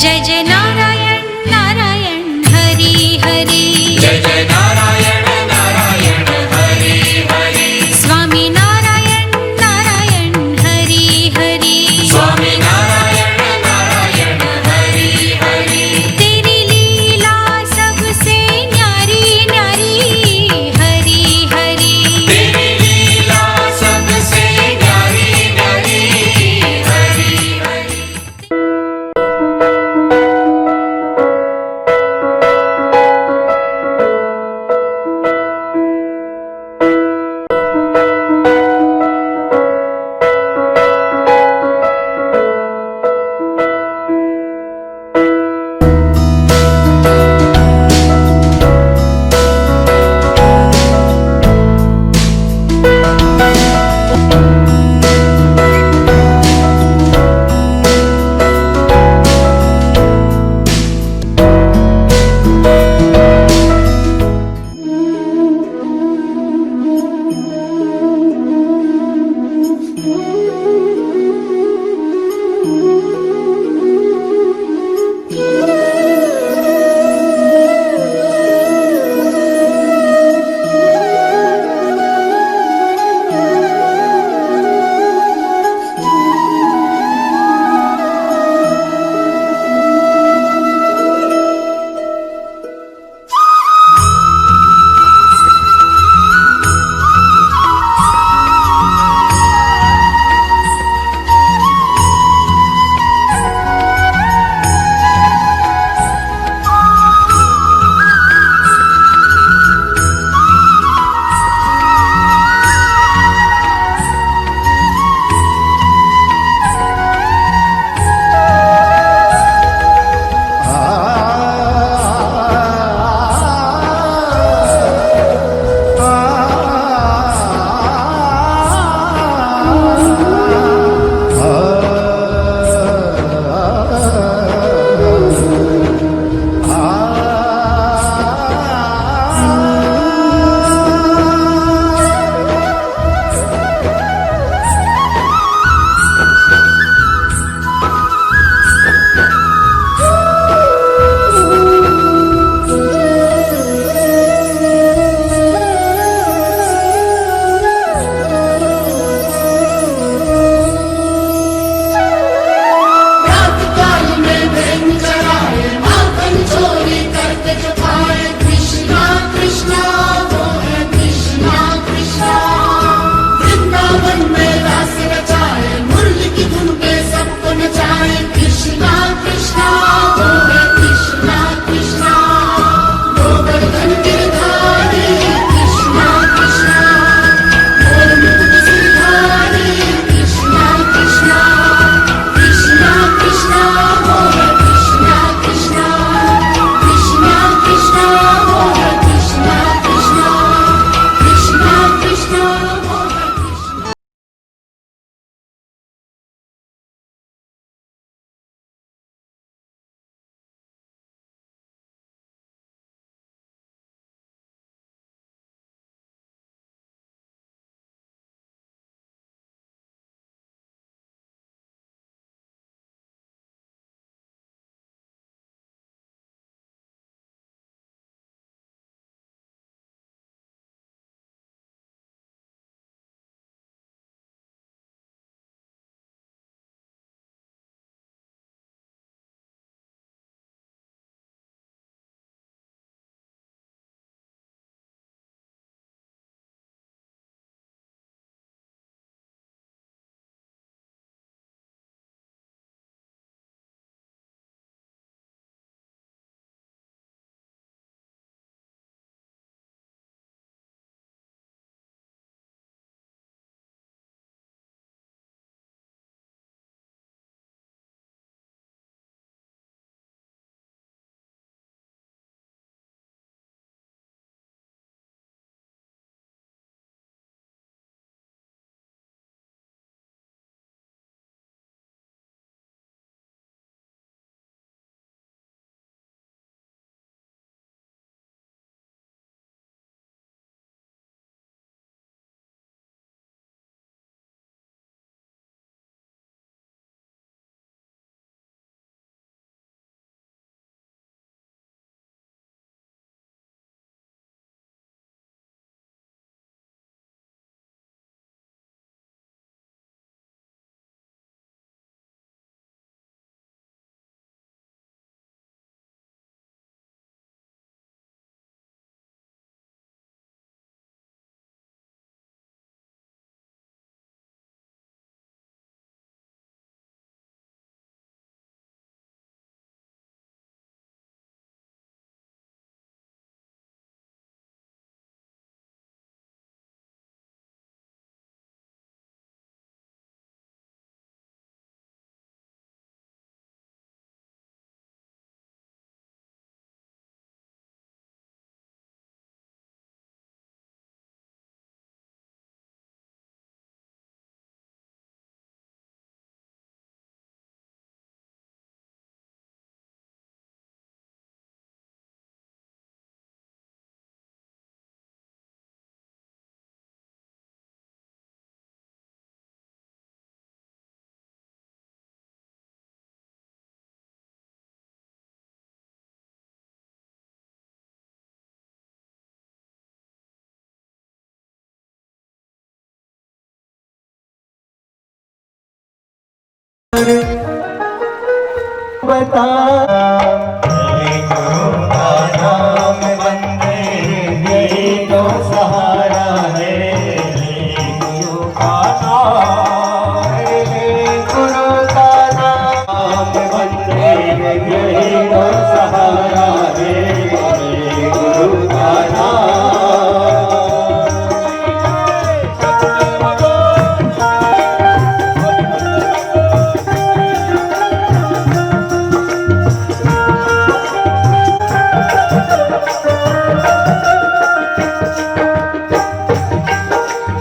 जय जय नारायण नारायण हरि हरि, जय जय नारायण नारायण हरि हरि, स्वामी नारायण नारायण हरि हरि, स्वामी नारायण नारायण हरि हरि। तेरी लीला सबसे न्यारी न्यारी हरि हरि, तेरी लीला सबसे न्यारी न्यारी हरि हरि। बता गुरु का नाम बंदे यही तो सहारा है। गुरु का नाम गुरु का नाम बंदे यही तो सहारा है। गुरु का नाम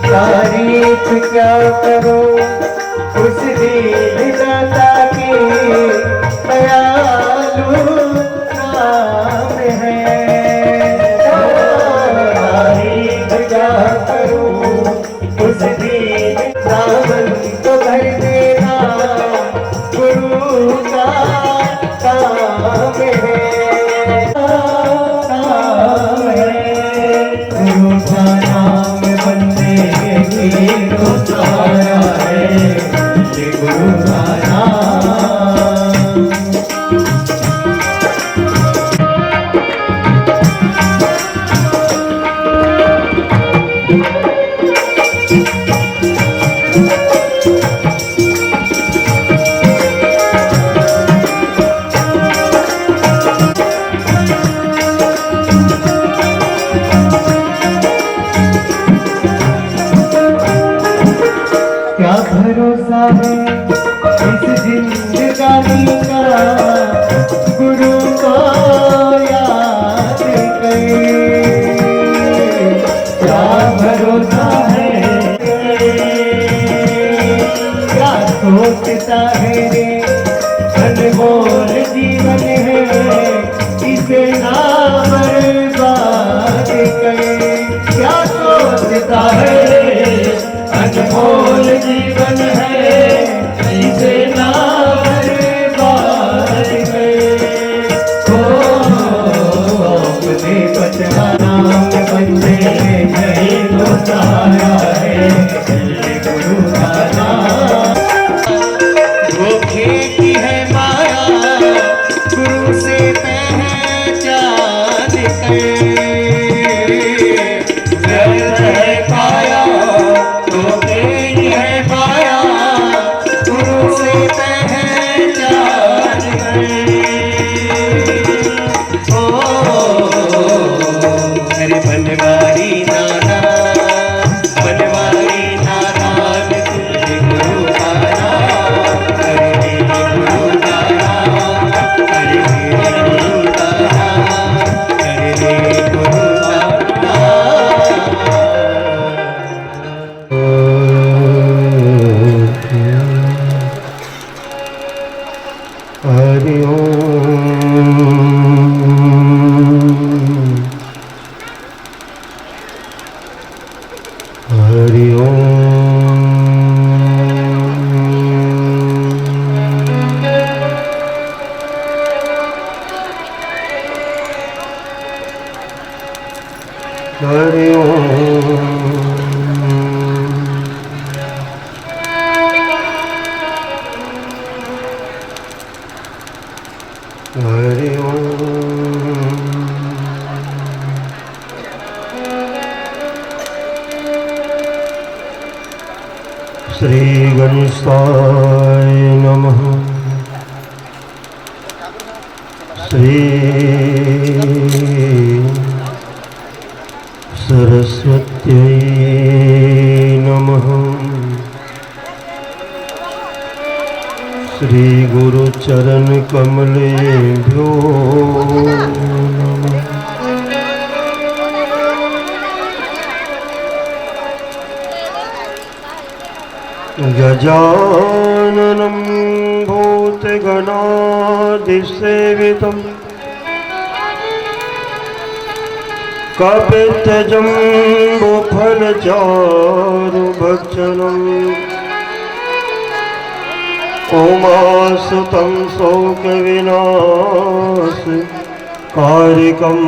तारीफ क्या करो उस दीनदाता की, दयालु नाम है। तारीफ क्या करो उस दीन दामन को भर देना गुरु का काम है। गुरु का नाम बंदे तो सहारा है। ये गुरु का नाम क्या भरोसा है इस जिंदगानी का, गुरु को याद कर। क्या भरोसा है, क्या सोचता है रे, अनमोल जीवन है इसे ना बर्बाद कर। क्या सोचता है अनमोल जीवन है इसे ना बर्बाद कर। अपने बचना नाम बंदे यही तो सहारा है। ये गुरु का नाम धोखे की है माया, गुरु से पहचान कर। व्यर्थ है पाया धोखे की है माया, गुरु से पहचान कर। ओ अरे बनवारी नाना, बनवारी नाना तुझे गुरु का नाम। अरे मेरे गुरु का नाम, अरे मेरे गुरु का नाम, अरे मेरे गुरु का नाम। हरि ओम हरि ओम हरि ओम हरि ओम श्री गणेशाय नमः। श्री सरस्वत्यै नमः। श्री गुरु चरण कमलेभ्यो नमः। गजाननं भूतगणाधिसेवितं कपित्थजम्बुफलचारुभक्षणम् उमासुतं शोकविनाशकारिकम्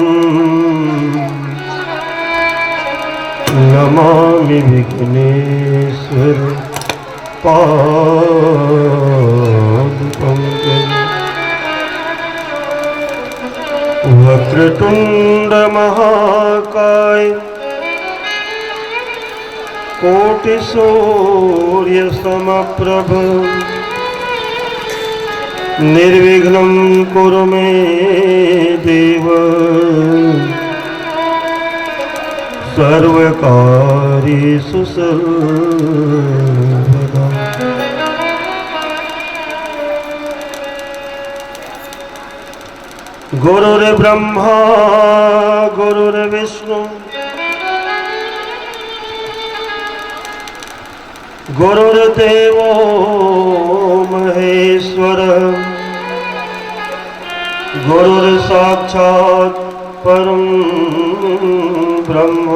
नमामि विघ्नेश्वर पालकम्। वक्रतुंड महाकाय कोटि सूर्य समप्रभ निर्विघ्नं कुरु मे देव सर्वकार्येषु सर्वदा। गुरुर्ब्रह्मा गुरुर्विष्णु गुरुर्देवो महेश्वर गुरुर्साक्षात् परं ब्रह्म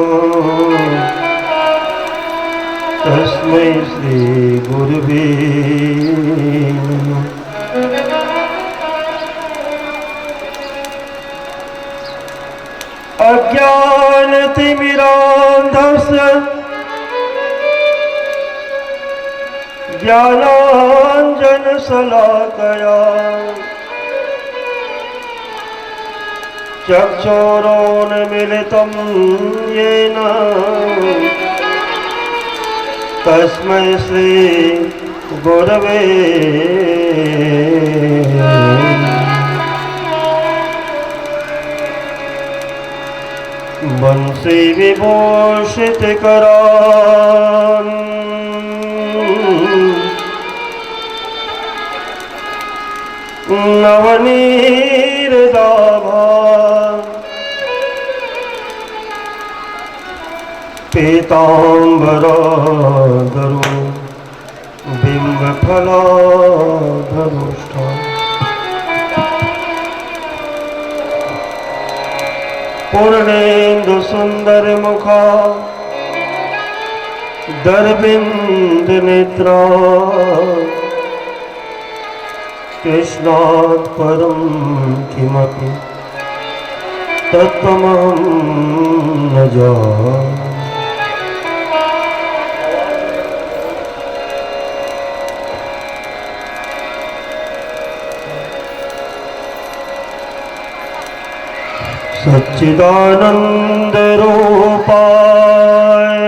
तस्मै श्री गुरुवे नमः। अज्ञानतिमिरान्धस्य ज्ञानाञ्जनशलाकया चक्षुरोन्मीलितं येन तस्मै श्री गुरवे बंसी विभूषित करान नवनीरदाभा पीताम्बराधरो बिम्बफलाधरोष्ठा पूर्णेन्दु सुंदर मुखा दरबिंद नेत्रा कृष्णात् परं किमपि तत्त्वमहं न जाने। सच्चिदानंद रूपाय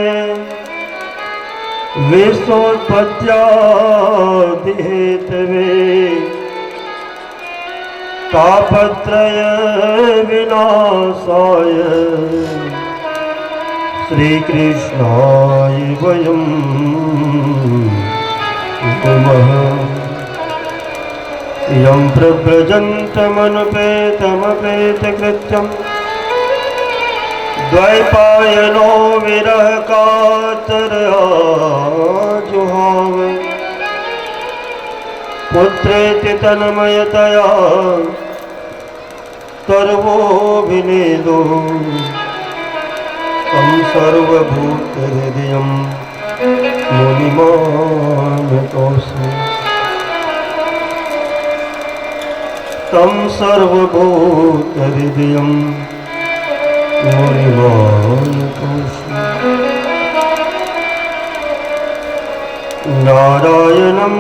विश्वोत्पत्त्यादि हेतवे तापत्रय विनाशाय श्रीकृष्णाय वयं नमः। यं प्रव्रजन्तमनुपेतमपेतकृत्यं द्वैपायनो विरहकातरया जुहाव पुत्रेति तन्मयतया सर्वोऽभिनेदो तं सर्वभूतहृदयं मुनिमानतोऽस्मि। तं सर्वभूतहृदयं मुनिमानतोऽस्मि। नारायणं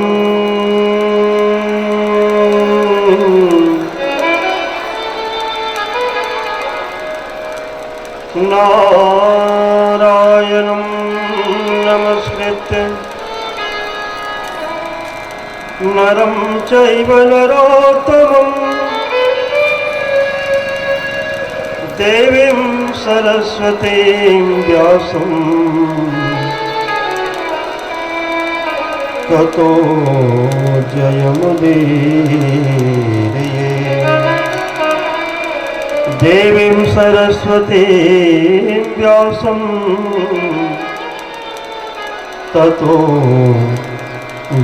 नारायणं नमस्कृत्य नरं चैव नरोत्तमं देवीं सरस्वतीं व्यासं ततो जयमुदीरये। देवीं सरस्वतीं व्यासं ततो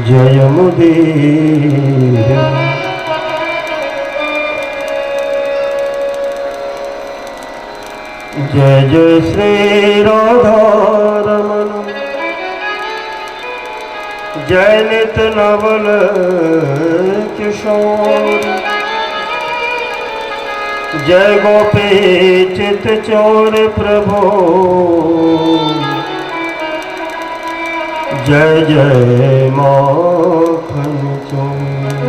जयमुदीरये। जय जय श्री राधारमण जय नित नवल किशोर जय गोपी चित चोर प्रभो जय जय माखन चोर।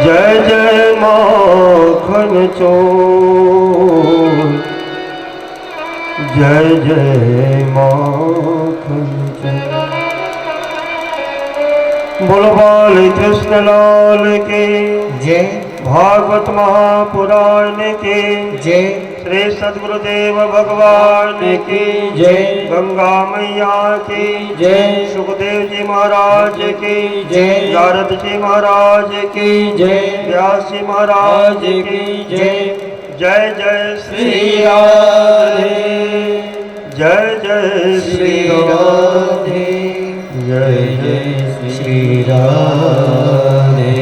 जय जय माखन चोर, जय जय माखन चोर। बोलो बाल कृष्ण लाल के जय। भागवत महापुराण के जय। श्री सद्गुरुदेव भगवान की जय। गंगा मैया की जय। सुखदेव जी महाराज की जय। नारद जी महाराज की जय। व्यास जी महाराज की जय। जय जय श्री श्री राधे, राधे, जय जय श्री श्री राधे, राधे, जय जय श्री राधे।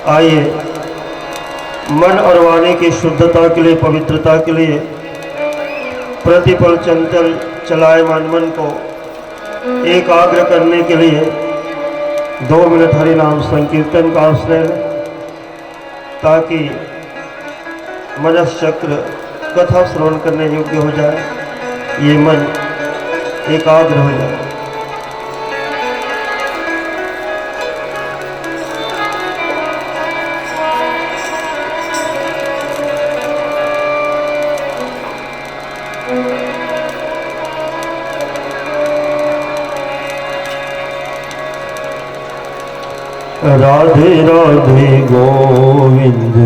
आइए मन और वाणी की शुद्धता के लिए, पवित्रता के लिए प्रतिपल चंचल चलायमान मन को एकाग्र करने के लिए 2 मिनट हरि नाम संकीर्तन का आश्रय लें, ताकि मनश्चक्र कथा श्रवण करने योग्य हो जाए, ये मन एकाग्र हो जाए। राधे राधे गोविंद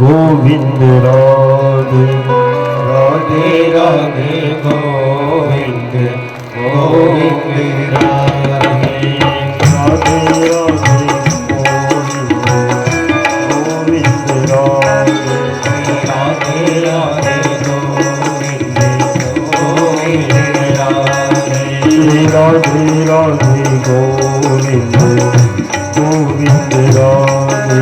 गोविंद राधे, राधे राधे गोविंद गोविंद राधे। राधे राधे गोविंद गोविंद राधे, राधे राधे गोविंद गोविंद राधे। श्री राधे राधे गोविंद गोविंद राधे,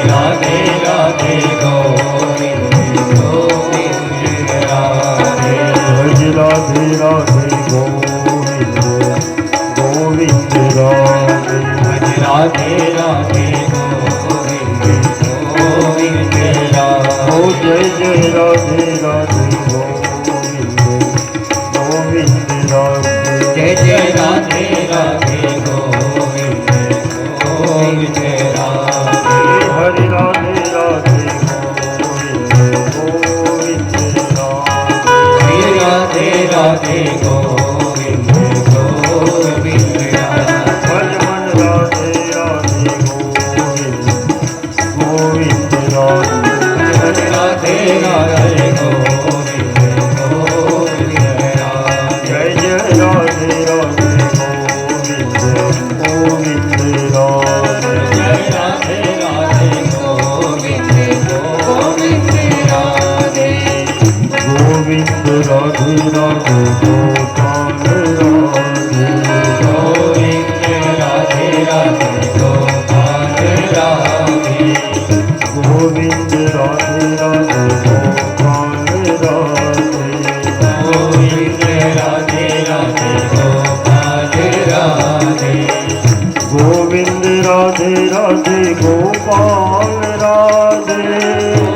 राधे राधे गोविंद गोविंद राधे। भज राधे राधे गोविंद गोविंद राधे, राधे राधे गोविंद गोविंद राधे। ओ जय जय राधे राधे गोविंद गोविंद राधे, जय जय राधे राधे गोविंद गोविंद राधे। हरि राधे राधे गोविंद गोविंद राधे, श्री राधे राधे गोविंद गोविंद राधे। भज मन राधे राधे गोविंद गोविंद राधे, राधे राधे गोविंद गोविंद राधे। जय जय राधे राधे गोविंद गोविंद राधे, जय राधे राधे गोविंद गोविंद राधे। गोविंद राधे राधे गोपाल राधे, गोविंद राधे राधे गोपाल राधे। गोविंद राधे राधे गोपाल राधे, गोविंद राधे राधे गोपाल राधे। गोविंद राधे राधे गोपाल राधे,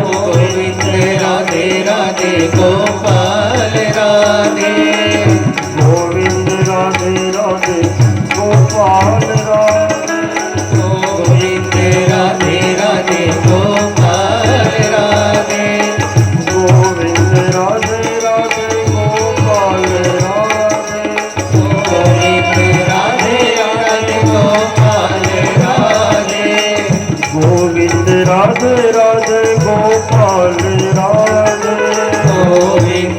गोविंद राधे राधे गोपाल राधे। गोविंद राधे राधे गोपाल राधे, गोविंद राधे राधे गोपाल राधे। गोविंद राधे राधे गोपाल राधे, गोविंद राधे राधे गोपाल राधे। गोविंद राधे राधे गोपाल राधे, गोविंद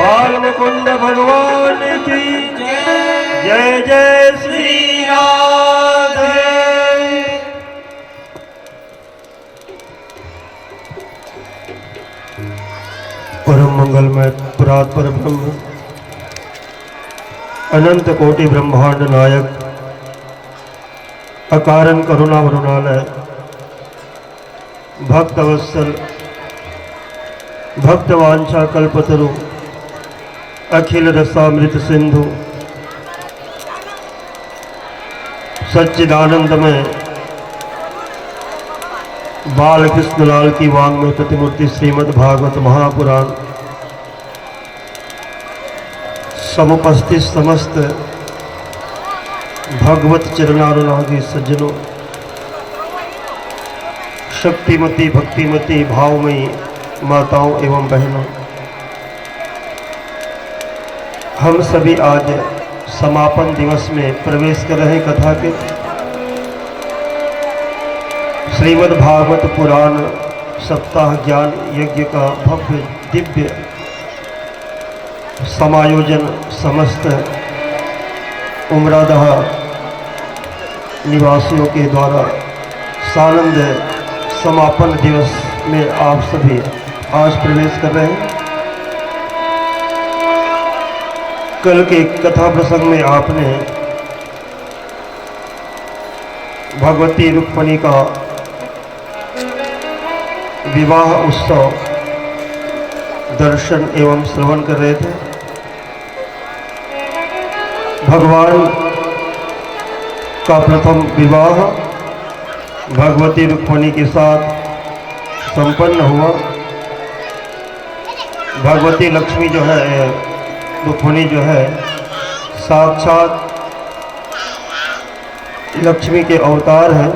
बाल मुकुंद भगवान की जय जय श्री राधे। परम मंगलमय पुरात पर ब्रह्म अनंत कोटि ब्रह्मांड नायक अकारण करुणा वरुणालय भक्तवत्सल भक्तवांछा कल्पतरु अखिल रसामृत सिंधु सच्चिदानंदमय बाल कृष्णलाल की वाङ्मय प्रतिमूर्ति श्रीमद् भागवत महापुराण समुपस्थित समस्त भगवत चरणानुरागी सज्जनों, शक्तिमती भक्तिमती भावमयी माताओं एवं बहनों, हम सभी आज समापन दिवस में प्रवेश कर रहे कथा के श्रीमद् भागवत पुराण सप्ताह ज्ञान यज्ञ का भव्य दिव्य समायोजन समस्त उमरादह निवासियों के द्वारा सानंद समापन दिवस में आप सभी आज प्रवेश कर रहे हैं। कल के कथा प्रसंग में आपने भगवती रुक्मिणी का विवाह उत्सव दर्शन एवं श्रवण कर रहे थे। भगवान का प्रथम विवाह भगवती रुक्मिणी के साथ संपन्न हुआ। भगवती लक्ष्मी जो है, रुक्मिणी जो है, साक्षात लक्ष्मी के अवतार हैं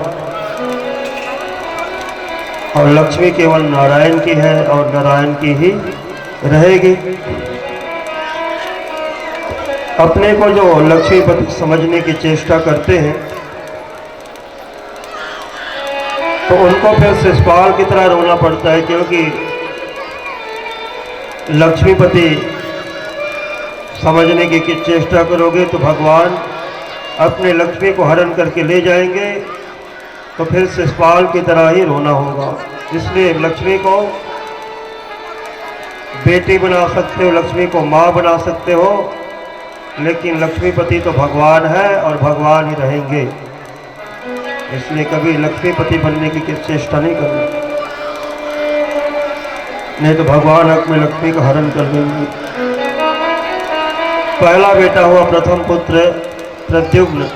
और लक्ष्मी केवल नारायण की है और नारायण की ही रहेगी। अपने को जो लक्ष्मीपति समझने की चेष्टा करते हैं तो उनको फिर शिशुपाल की तरह रोना पड़ता है, क्योंकि लक्ष्मीपति समझने की चेष्टा करोगे तो भगवान अपने लक्ष्मी को हरण करके ले जाएंगे, तो फिर शिशुपाल की तरह ही रोना होगा। इसलिए लक्ष्मी को बेटी बना सकते हो, लक्ष्मी को माँ बना सकते हो, लेकिन लक्ष्मीपति तो भगवान है और भगवान ही रहेंगे। इसलिए कभी लक्ष्मीपति बनने की चेष्टा नहीं करनी, नहीं तो भगवान अपने लक्ष्मी का हरण कर देंगे। पहला बेटा हुआ प्रथम पुत्र प्रद्युम्न।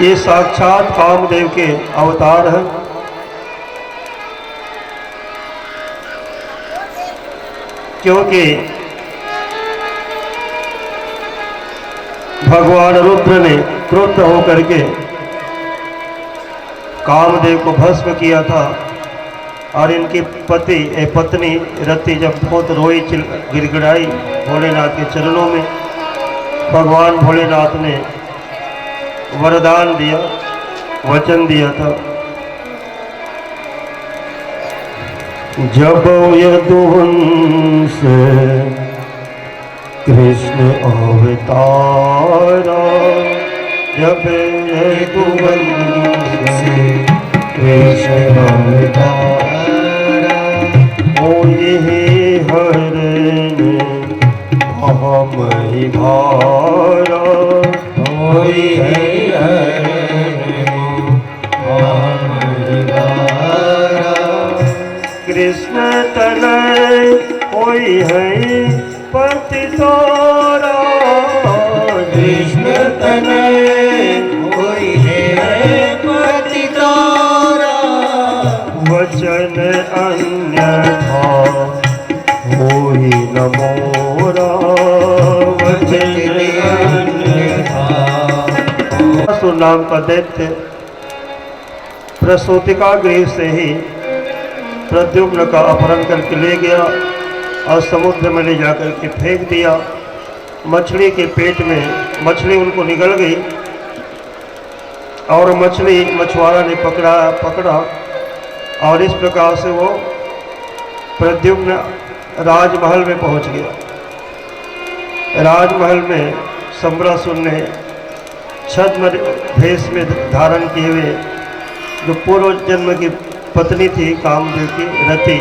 ये साक्षात कामदेव के अवतार हैं। क्योंकि भगवान रुद्र ने क्रुद्ध होकर के कामदेव को भस्म किया था और इनकी पत्नी रति जब बहुत रोई गिड़गिड़ाई भोलेनाथ के चरणों में, भगवान भोलेनाथ ने वरदान दिया, वचन दिया था, जब यदुवंश कृष्ण अवतारा, जब यदुवंश कृष्ण अवतारा, होई हरण महामहि भारा, होई हरण महामहि भारा, कृष्ण तनय होई है पति तोरा, कृष्ण तनय होई है पति तोरा, वचन अन्यथा होई न मोरा, वचन अन्यथा। असुर नाम का दैत्य प्रसूतिका गृह से ही प्रद्युम्न का अपहरण करके ले गया और समुद्र में ले जाकर के फेंक दिया। मछली के पेट में मछली उनको निगल गई और मछली मछुआरा ने पकड़ा और इस प्रकार से वो प्रद्युम्न राजमहल में पहुंच गया। राजमहल में सम्रासुर ने छद्म भेष में धारण किए हुए जो पूर्व जन्म की पत्नी थी कामदेव की रति,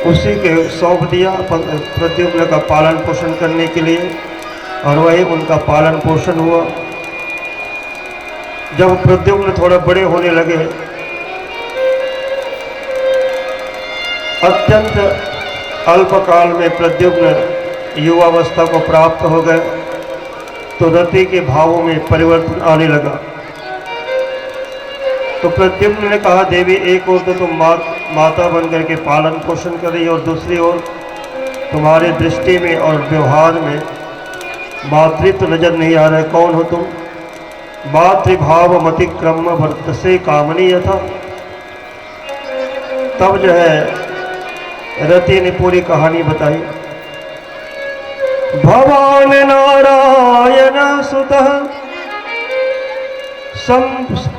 उसी के सौंप दिया प्रद्युम्न का पालन पोषण करने के लिए, और वही उनका पालन पोषण हुआ। जब प्रद्युम्न थोड़े बड़े होने लगे, अत्यंत अल्पकाल में प्रद्युम्न युवावस्था को प्राप्त हो गए, तो रति के भावों में परिवर्तन आने लगा। तो प्रद्युम्न ने कहा, देवी एक ओर तो तुम माता बनकर के पालन पोषण कर रही हो, और दूसरी ओर तुम्हारे दृष्टि में और व्यवहार में मातृत्व नजर नहीं आ रहा है। कौन हो तुम? मातृभाव मति क्रम वर्त से कामनी यथा। तब जो है रति ने पूरी कहानी बताई। भवान नारायण सुतः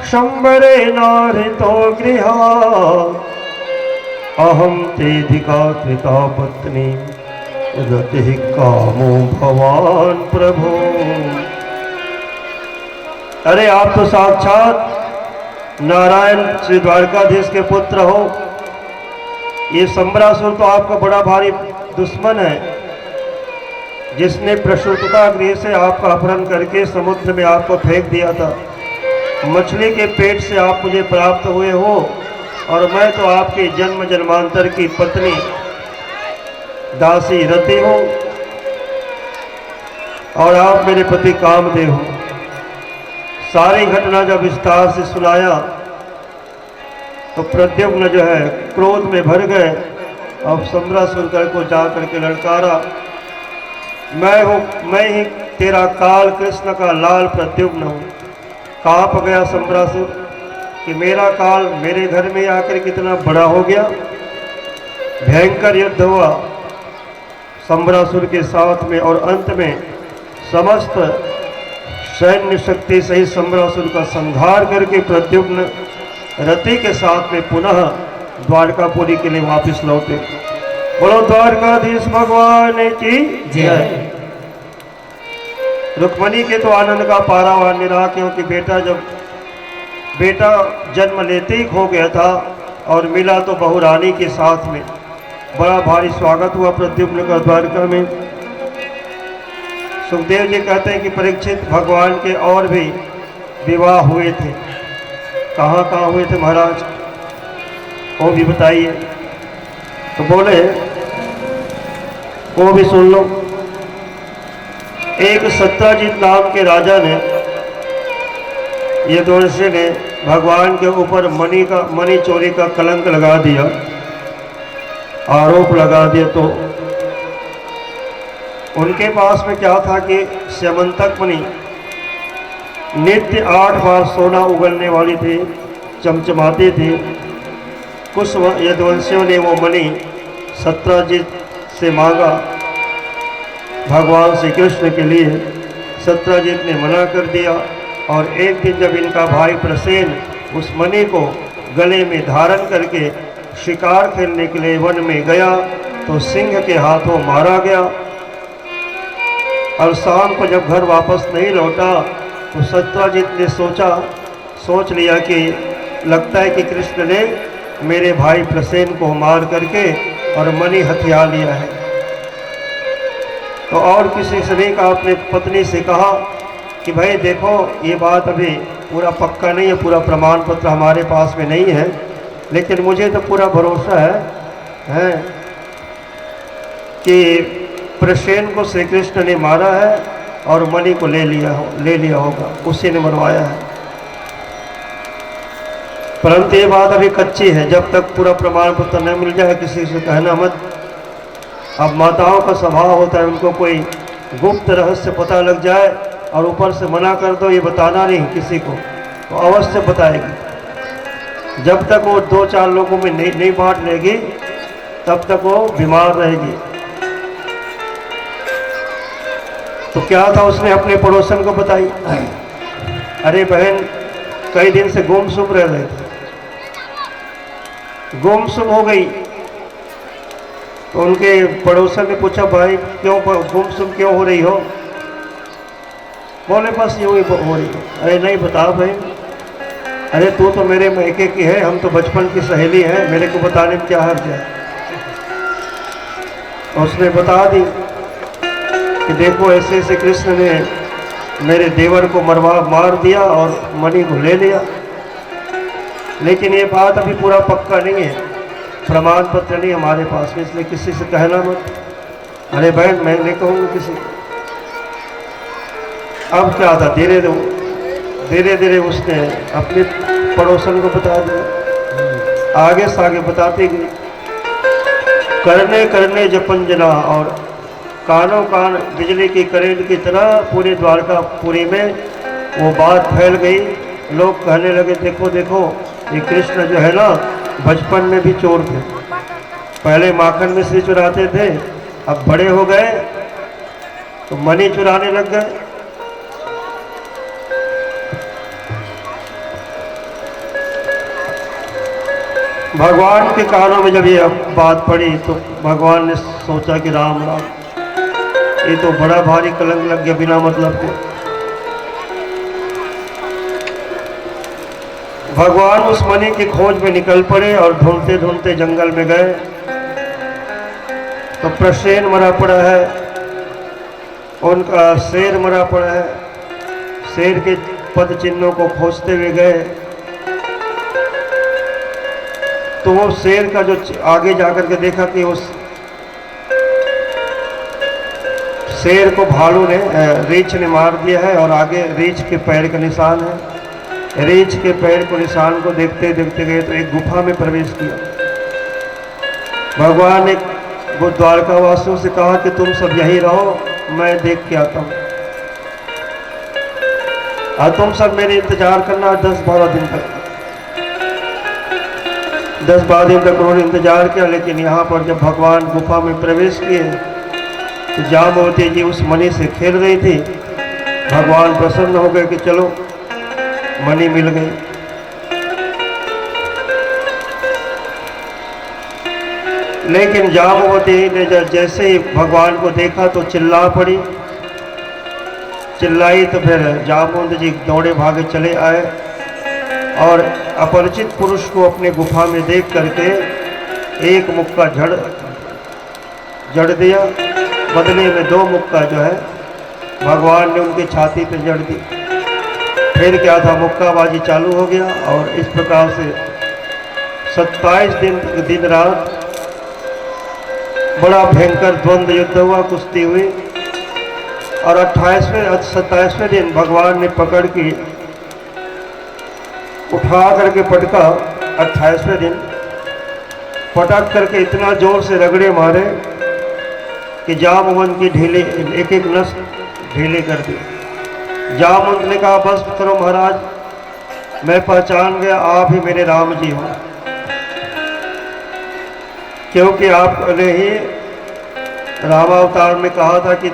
शंबरे नारितो गृहा अहम तेधिका कृता पत्नी रति कामो भवान प्रभु। अरे आप तो साक्षात नारायण श्री द्वारकाधीश के पुत्र हो। ये सम्रासुर तो आपका बड़ा भारी दुश्मन है, जिसने प्रसूतता गृह से आपका अपहरण करके समुद्र में आपको फेंक दिया था। मछली के पेट से आप मुझे प्राप्त हुए हो, और मैं तो आपके जन्म जन्मांतर की पत्नी दासी रति हूँ, और आप मेरे पति कामदेव हो। सारी घटना जब विस्तार से सुनाया तो प्रद्युम्न जो है क्रोध में भर गए। अब सम्रासुर को जा करके ललकारा, मैं ही तेरा काल कृष्ण का लाल प्रद्युम्न हूँ। कांप गया सम्रासुर कि मेरा काल मेरे घर में आकर कितना बड़ा हो गया। भयंकर युद्ध हुआ सम्रासुर के साथ में, और अंत में समस्त सैन्य शक्ति सहित सम्रासुर का संहार करके प्रद्युम्न रति के साथ में पुनः द्वारकापुरी के लिए वापस लौटे। बोलो द्वारकाधीश भगवान की जय। रुक्मणी के तो आनंद का पारावार नहीं रहा, क्योंकि बेटा जन्म लेते ही खो गया था, और मिला तो बहु रानी के साथ में। बड़ा भारी स्वागत हुआ प्रद्युम्न का द्वारका में। सुखदेव जी कहते हैं कि परीक्षित भगवान के और भी विवाह हुए थे। कहाँ कहाँ हुए थे महाराज, वो भी बताइए। तो बोले वो भी सुन लो। एक सत्यजित नाम के राजा ने, ये दोषी ने भगवान के ऊपर मणि चोरी का कलंक लगा दिया, आरोप लगा दिया। तो उनके पास में क्या था कि स्यमंतक मणि नित्य 8 बार सोना उगलने वाली थी, चमचमाती थी। कुछ यदुवंशियों ने वो मणि सत्यजित से मांगा भगवान श्री कृष्ण के लिए। सत्यजित ने मना कर दिया, और एक दिन जब इनका भाई प्रसेन उस मणि को गले में धारण करके शिकार खेलने के लिए वन में गया, तो सिंह के हाथों मारा गया। और शाम को जब घर वापस नहीं लौटा, तो सत्यजित ने सोच लिया कि लगता है कि कृष्ण ने मेरे भाई प्रसेन को मार करके और मणि हथिया लिया है। तो और किसी से नहीं कहा, अपने पत्नी से कहा कि भाई देखो ये बात अभी पूरा पक्का नहीं है, पूरा प्रमाण पत्र हमारे पास में नहीं है, लेकिन मुझे तो पूरा भरोसा है कि प्रसेन को श्री कृष्ण ने मारा है और मणि को ले लिया होगा, उसी ने मरवाया है। परंतु ये बात अभी कच्ची है, जब तक पूरा प्रमाण पत्र न मिल जाए किसी से कहना मत। अब माताओं का स्वभाव होता है, उनको कोई गुप्त रहस्य पता लग जाए और ऊपर से मना कर दो, ये बताना नहीं किसी को, तो अवश्य बताएगी। जब तक वो 2-4 लोगों में नहीं बांट लेगी, तब तक वो बीमार रहेगी। तो क्या था, उसने अपने पड़ोसन को बताई, अरे बहन कई दिन से गुमसुम रह रहे थे, गुमसुम हो गई। तो उनके पड़ोसन ने पूछा, भाई क्यों गुमसुम क्यों हो रही हो? बोले बस यूं ही हो रही है। अरे नहीं बता भाई। अरे तू तो मेरे मैके की है, हम तो बचपन की सहेली है, मेरे को बताने में क्या हर्ज है? उसने बता दी कि देखो ऐसे ऐसे कृष्ण ने मेरे देवर को मार दिया और मणि को ले लिया। लेकिन ये बात अभी पूरा पक्का नहीं है, प्रमाण पत्र नहीं हमारे पास में, इसलिए किसी से कहना मत। अरे बहन मैं नहीं कहूँगा किसी। अब क्या था, धीरे धीरे उसने अपने पड़ोसन को बता दिया। आगे से आगे बताती गई, करने करने जपंजना, और कानों कान बिजली की करंट की तरह पूरे द्वारकापुरी में वो बात फैल गई। लोग कहने लगे, देखो देखो ये कृष्ण जो है ना बचपन में भी चोर थे, पहले माखन मिश्री चुराते थे, अब बड़े हो गए तो मणि चुराने लग गए। भगवान के कानों में जब ये बात पड़ी तो भगवान ने सोचा कि राम राम, ये तो बड़ा भारी कलंक लग गया बिना मतलब के। भगवान उस मणि की खोज में निकल पड़े और ढूंढते ढूंढते जंगल में गए तो प्रसेन मरा पड़ा है, उनका शेर मरा पड़ा है। शेर के पद चिन्हों को खोजते हुए गए तो वो शेर का जो आगे जाकर के देखा कि उस शेर को भालू ने रीछ ने मार दिया है और आगे रीछ के पैर का निशान है। रीछ के पैर को निशान को देखते देखते गए तो एक गुफा में प्रवेश किया। भगवान ने वो द्वारकावासियों से कहा कि तुम सब यहीं रहो, मैं देख के आता हूँ, और तुम सब मेरे इंतजार करना 10-12 दिन तक। 10-12 दिन तक उन्होंने इंतजार किया, लेकिन यहाँ पर जब भगवान गुफा में प्रवेश किए तो जामवती जी उस मणि से खेल रही थी। भगवान प्रसन्न हो गए कि चलो मणि मिल गई। लेकिन जामवती ने जैसे ही भगवान को देखा तो चिल्ला पड़ी, चिल्लाई तो फिर जामवंत जी दौड़े भागे चले आए और अपरिचित पुरुष को अपने गुफा में देख करके एक मुक्का जड़ दिया, बदले में 2 मुक्का जो है भगवान ने उनकी छाती पर जड़ दी। फिर क्या था, मुक्काबाजी चालू हो गया और इस प्रकार से 27 दिन रात बड़ा भयंकर द्वंद्व युद्ध हुआ, कुश्ती हुई। और 27वें दिन भगवान ने पकड़ के उठा करके पटका। 28वें दिन पटक करके इतना जोर से रगड़े मारे कि जामवंत की एक एक नस ढीले कर दी। जामवंत ने कहा, बस करो महाराज, मैं पहचान गया आप ही मेरे राम जी हो, क्योंकि आपने ही रामावतार में कहा था कि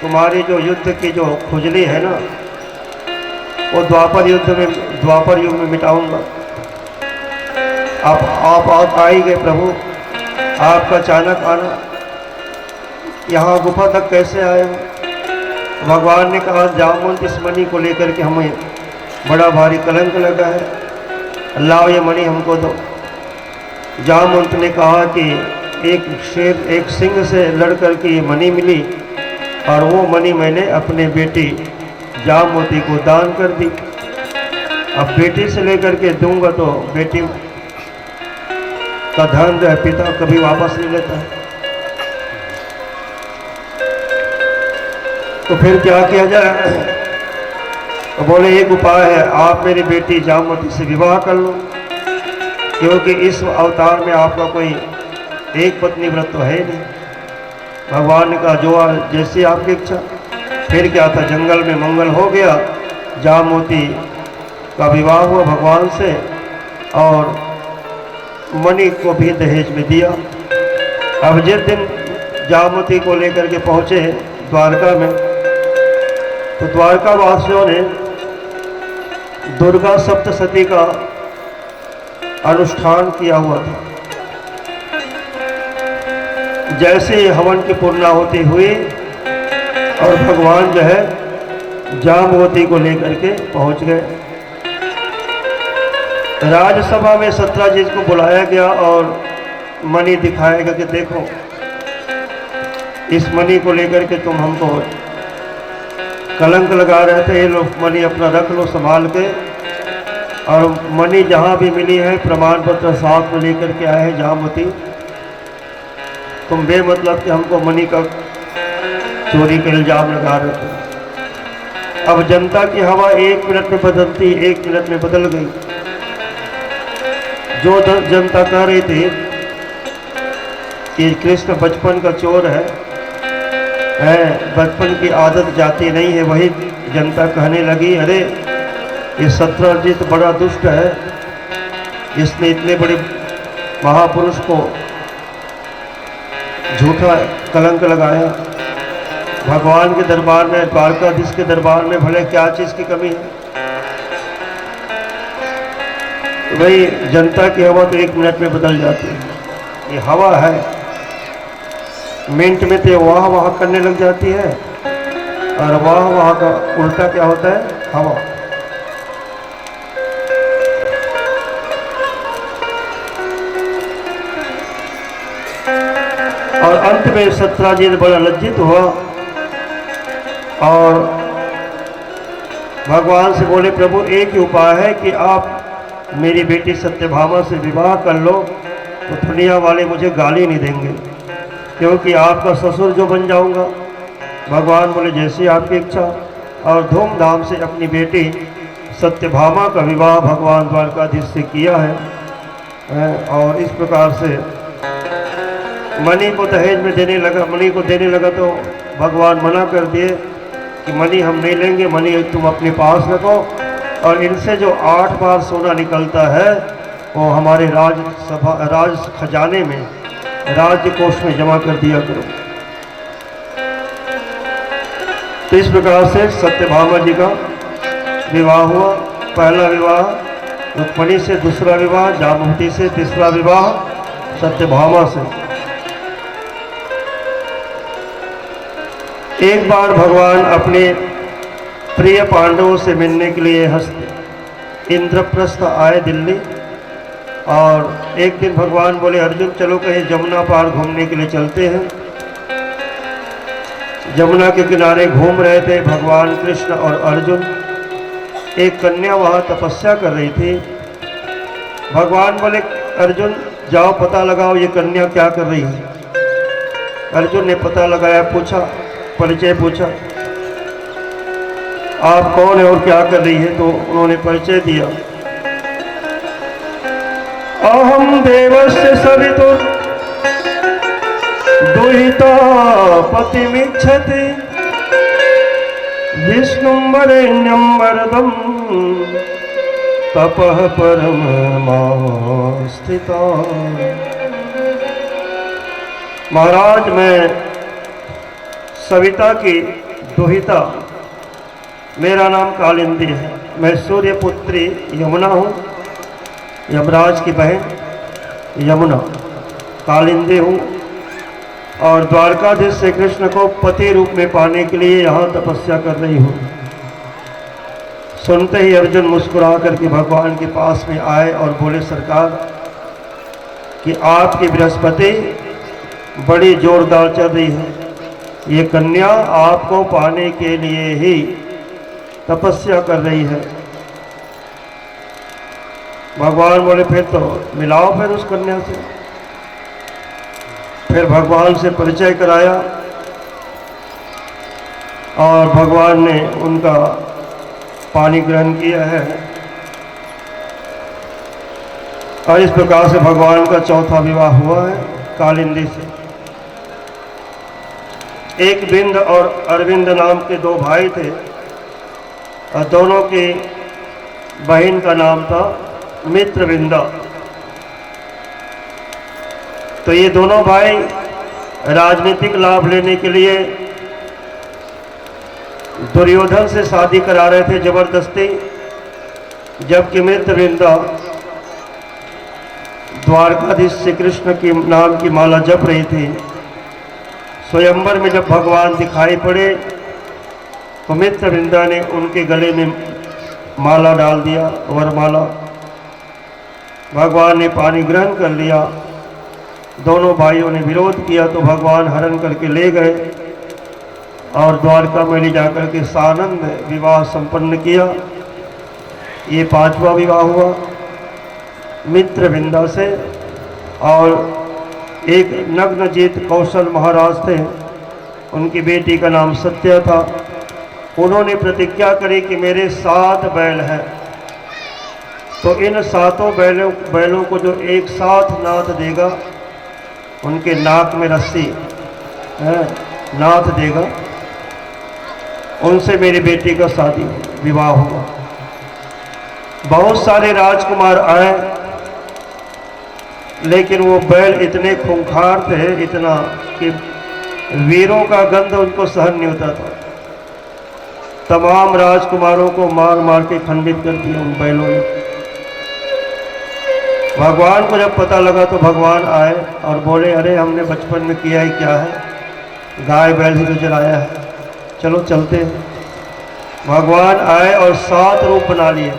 तुम्हारी जो युद्ध की जो खुजली है ना वो द्वापर युग में मिटाऊंगा। आप आ ही गए प्रभु, आपका अचानक आना, यहाँ गुफा तक कैसे आए हो? भगवान ने कहा, जामवंत इस मणि को लेकर के हमें बड़ा भारी कलंक लगा है, लाओ ये मणि हमको दो। जामवंत ने कहा कि एक सिंह से लड़ करके ये मणि मिली और वो मणि मैंने अपने बेटी जामवती को दान कर दी। अब बेटी से लेकर के दूंगा तो बेटी का धन जो है पिता कभी वापस नहीं लेता है, तो फिर क्या किया जाए? तो बोले एक उपाय है, आप मेरी बेटी जामवती से विवाह कर लो, क्योंकि इस अवतार में आपका कोई एक पत्नी व्रत तो है नहीं। भगवान ने कहा, जो जैसी आपकी इच्छा। फिर क्या था, जंगल में मंगल हो गया, जामवती का विवाह हुआ भगवान से और मणि को भी दहेज में दिया। अब जिस दिन जामवती को लेकर के पहुँचे द्वारका में तो द्वारका वासियों ने दुर्गा सप्तशती का अनुष्ठान किया हुआ था। जैसे ही हवन की पूर्णाहुति हुई और भगवान जो है जाम्बवती को लेकर के पहुंच गए। राजसभा में सत्राजित को बुलाया गया और मणि दिखाया गया कि देखो, इस मणि को लेकर के तुम हमको कलंक लगा रहे थे, ये लोग मणि अपना रख लो संभाल के। और मणि जहाँ भी मिली है प्रमाण पत्र साथ में लेकर के आए हैं जाम्बवती, तुम बेमतलब कि हमको मणि का चोरी का इल्जाम लगा रहे थे। अब जनता की हवा 1 मिनट में बदलती, 1 मिनट में बदल गई। जो जनता कह रही थी कि कृष्ण बचपन का चोर है, बचपन की आदत जाती नहीं है, वही जनता कहने लगी अरे ये सत्राजित बड़ा दुष्ट है, इसने इतने बड़े महापुरुष को झूठा कलंक लगाया। भगवान के दरबार में, द्वारकाधीश के दरबार में भले क्या चीज की कमी है। वही जनता की हवा तो 1 मिनट में बदल जाती है। ये हवा है, मिनट में तो वाह वाह करने लग जाती है, और वाह वाह का उल्टा क्या होता है? हवा। और अंत में सत्राजित बड़ा लज्जित हुआ और भगवान से बोले, प्रभु एक ही उपाय है कि आप मेरी बेटी सत्यभामा से विवाह कर लो तो दुनिया वाले मुझे गाली नहीं देंगे, क्योंकि आपका ससुर जो बन जाऊंगा। भगवान बोले जैसी आपकी इच्छा, और धूमधाम से अपनी बेटी सत्यभामा का विवाह भगवान द्वारकाधीश से किया है। और इस प्रकार से मणि को दहेज में देने लगा। मणि को देने लगा तो भगवान मना कर दिए कि मणि हम नहीं लेंगे, मणि तुम अपने पास रखो, और इनसे जो 8 बार सोना निकलता है वो हमारे राज खजाने में, राज्य कोष में जमा कर दिया करो। तो इस प्रकार से सत्यभामा जी का विवाह हुआ। पहला विवाह रुक्मिणी से, दूसरा विवाह जाम्बवती से, तीसरा विवाह सत्यभामा से। एक बार भगवान अपने प्रिय पांडवों से मिलने के लिए इंद्रप्रस्थ आए दिल्ली, और एक दिन भगवान बोले अर्जुन चलो कहीं जमुना पार घूमने के लिए चलते हैं। जमुना के किनारे घूम रहे थे भगवान कृष्ण और अर्जुन। एक कन्या वहाँ तपस्या कर रही थी। भगवान बोले अर्जुन जाओ पता लगाओ ये कन्या क्या कर रही है। अर्जुन ने पता लगाया, पूछा, परिचय पूछा, आप कौन है और क्या कर रही है? तो उन्होंने परिचय दिया, अहम देवस्य सवितुर दुहिता पतिमिच्छति विष्णुं वरेण्यं वरदं तपः परममास्थिता। महाराज मैं सविता की दुहिता, मेरा नाम कालिंदी है, मैं सूर्यपुत्री यमुना हूँ, यमराज की बहन यमुना कालिंदी हूँ, और द्वारकाधीश श्री कृष्ण को पति रूप में पाने के लिए यहाँ तपस्या कर रही हूँ। सुनते ही अर्जुन मुस्कुरा करके भगवान के पास में आए और बोले सरकार कि आपकी बृहस्पति बड़ी जोरदार चल रही है, ये कन्या आपको पाने के लिए ही तपस्या कर रही है। भगवान बोले फिर तो मिलाओ फिर उस कन्या से। फिर भगवान से परिचय कराया और भगवान ने उनका पानी ग्रहण किया है, और इस प्रकार से भगवान का चौथा विवाह हुआ है कालिंदी से। एक बिंद और अरविंद नाम के 2 भाई थे, और दोनों की बहन का नाम था मित्रविंदा। तो ये दोनों भाई राजनीतिक लाभ लेने के लिए दुर्योधन से शादी करा रहे थे जबरदस्ती, जबकि मित्रविंदा द्वारकाधीश श्री कृष्ण की नाम की माला जप रही थी स्वयंवर में जब भगवान दिखाई पड़े तो मित्रवृंदा ने उनके गले में माला डाल दिया, वरमाला। भगवान ने पानी ग्रहण कर लिया। दोनों भाइयों ने विरोध किया तो भगवान हरण करके ले गए और द्वारका में ले जाकर के सानंद विवाह संपन्न किया। ये 5वां विवाह हुआ मित्रवृंदा से। और एक नग्नजीत कौशल महाराज थे, उनकी बेटी का नाम सत्या था। उन्होंने प्रतिज्ञा करी कि मेरे 7 बैल हैं, तो इन 7 बैलों को जो एक साथ नाथ देगा, उनके नाक में रस्सी है, नाथ देगा, उनसे मेरी बेटी का शादी विवाह होगा। बहुत सारे राजकुमार आए, लेकिन वो बैल इतने खूंखार थे, इतना कि वीरों का गंध उनको सहन नहीं होता था। तमाम राजकुमारों को मार मार के खंडित कर दिया उन बैलों ने। भगवान को जब पता लगा तो भगवान आए और बोले, अरे हमने बचपन में किया ही क्या है, गाय बैल ही तो जलाया है, चलो चलते हैं। भगवान आए और 7 रूप बना लिए।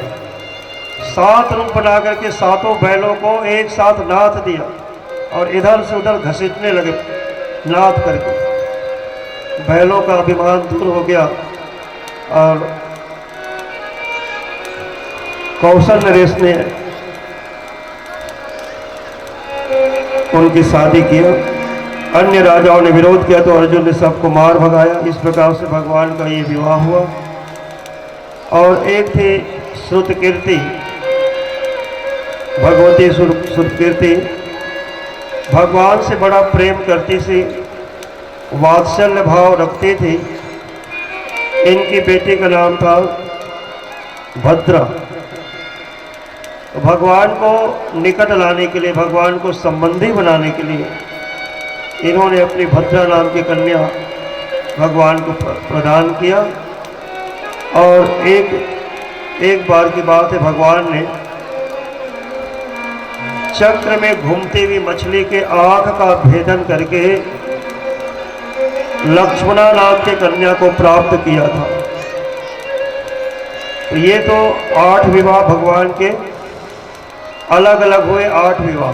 7 रूप बना करके 7 बैलों को एक साथ नाथ दिया और इधर से उधर घसीटने लगे नाथ करके। बैलों का अभिमान दूर हो गया और कौशल नरेश ने उनकी शादी की। अन्य राजाओं ने विरोध किया तो अर्जुन ने सबको मार भगाया। इस प्रकार से भगवान का ये विवाह हुआ। और एक थी श्रुतकीर्ति, भगवती श्रुतकीर्ति, भगवान से बड़ा प्रेम करती थी, वात्सल्य भाव रखती थी। इनकी बेटी का नाम था भद्रा। भगवान को निकट लाने के लिए, भगवान को संबंधी बनाने के लिए इन्होंने अपनी भद्रा नाम की कन्या भगवान को प्रदान किया। और एक बार की बात है, भगवान ने चक्र में घूमती हुई मछली के आँख का भेदन करके लक्ष्मणा नाम के कन्या को प्राप्त किया था। तो ये तो 8 विवाह भगवान के अलग अलग हुए, 8 विवाह,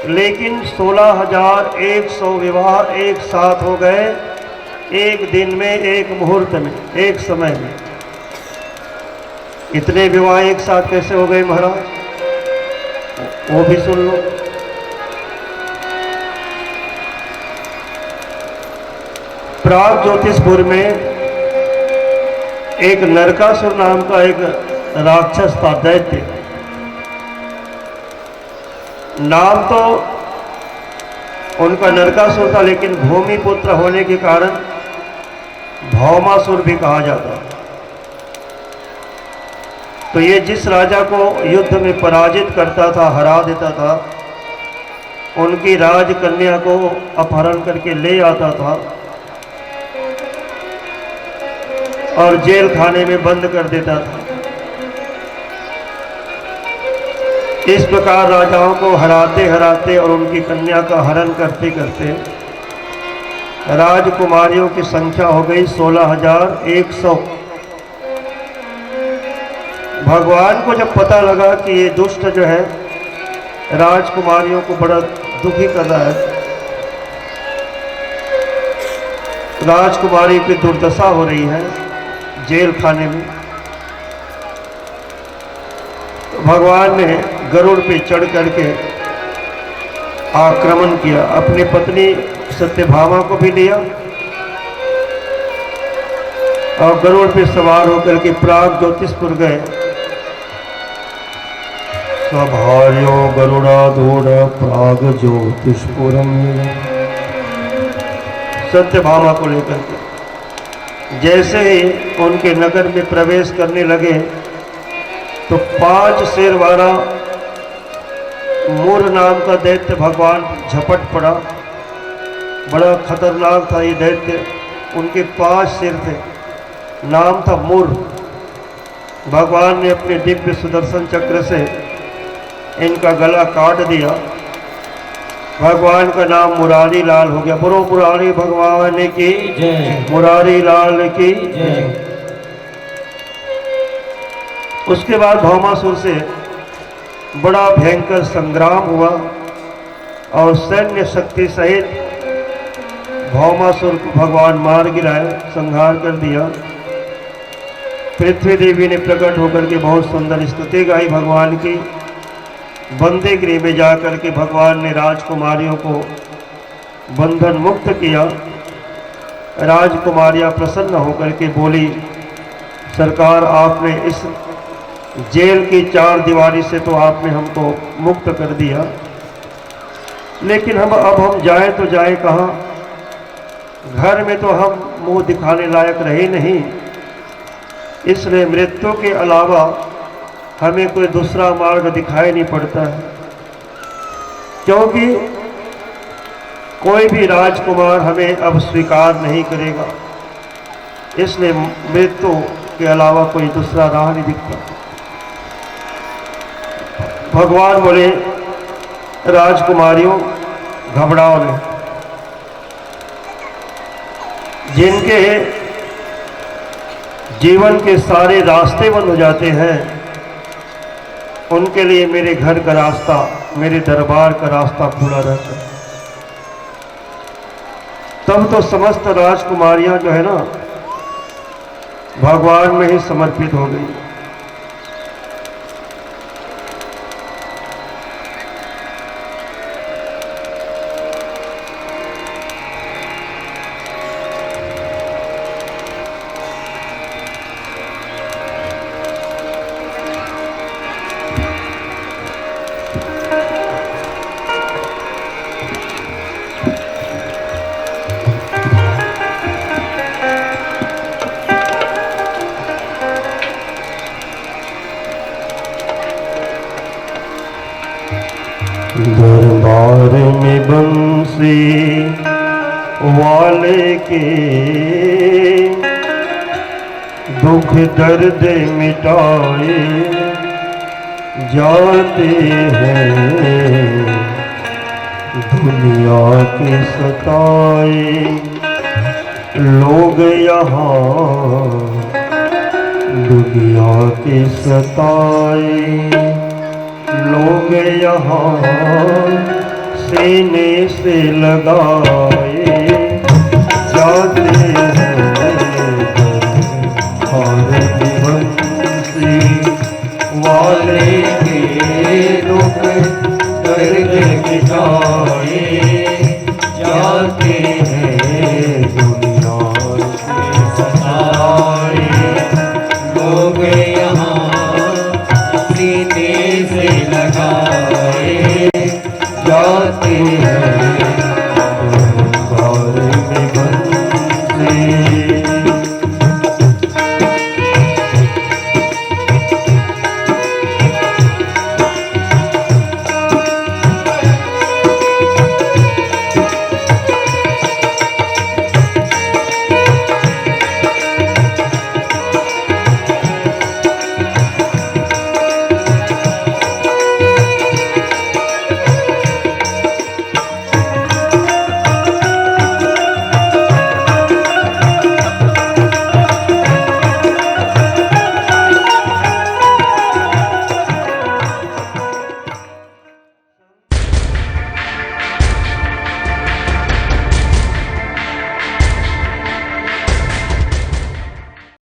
लेकिन 16,100 विवाह एक साथ हो गए, एक दिन में, एक मुहूर्त में, एक समय में। इतने विवाह एक साथ कैसे हो गए महाराज, वो भी सुन लो। प्राग ज्योतिषपुर में एक नरकासुर नाम का एक राक्षस था, दैत्य। नाम तो उनका नरकासुर था, लेकिन भूमिपुत्र होने के कारण भौमासुर भी कहा जाता। तो ये जिस राजा को युद्ध में पराजित करता था, हरा देता था, उनकी राजकन्या को अपहरण करके ले आता था और जेल खाने में बंद कर देता था। इस प्रकार राजाओं को हराते हराते और उनकी कन्या का हरण करते करते राजकुमारियों की संख्या हो गई 16,100। भगवान को जब पता लगा कि ये दुष्ट जो है राजकुमारियों को बड़ा दुखी कर रहा है, राजकुमारी की दुर्दशा हो रही है जेल खाने में, तो भगवान ने गरुड़ पे चढ़ करके आक्रमण किया। अपनी पत्नी सत्यभामा को भी लिया और गरुड़ पे सवार होकर के प्राग ज्योतिषपुर गए। सभार्यो गरुड़ाधूढ़ प्राग ज्योतिषपुरम, सत्यभामा को लेकर के जैसे ही उनके नगर में प्रवेश करने लगे तो 5 शेर वाला मूर नाम का दैत्य भगवान झपट पड़ा। बड़ा खतरनाक था ये दैत्य, उनके 5 सिर थे, नाम था मूर। भगवान ने अपने दिव्य सुदर्शन चक्र से इनका गला काट दिया भगवान का नाम मुरारी लाल हो गया। बोलो मुरारी भगवान की जय मुरारी लाल की। जय। उसके बाद भौमासुर से बड़ा भयंकर संग्राम हुआ और सैन्य शक्ति सहित भौमासुर को भगवान मार गिराए, संहार कर दिया। पृथ्वी देवी ने प्रकट होकर के बहुत सुंदर स्तुति गाई भगवान की। बंदे गृह में जाकर के भगवान ने राजकुमारियों को बंधन मुक्त किया। राजकुमारियां प्रसन्न होकर के बोली, सरकार आपने इस जेल की 4 दीवारी से तो आपने हमको मुक्त कर दिया, लेकिन अब हम जाएं तो जाएं कहाँ? घर में तो हम मुंह दिखाने लायक रहे नहीं, इसलिए मृत्यु के अलावा हमें कोई दूसरा मार्ग दिखाई नहीं पड़ता है, क्योंकि कोई भी राजकुमार हमें अब स्वीकार नहीं करेगा, इसलिए मृत्यु के अलावा कोई दूसरा राह नहीं दिखता। भगवान बोले, राजकुमारियों घबराओ नहीं, जिनके जीवन के सारे रास्ते बंद हो जाते हैं उनके लिए मेरे घर का रास्ता, मेरे दरबार का रास्ता खुला रहता है। तब तो समस्त राजकुमारियां जो है ना भगवान में ही समर्पित हो गई। दरबार में बंसी वाले के दुख दर्द मिटाए जाते हैं, दुनिया के सताए लोग यहाँ, दुनिया के सताए लोग यहाँ सीने से लगा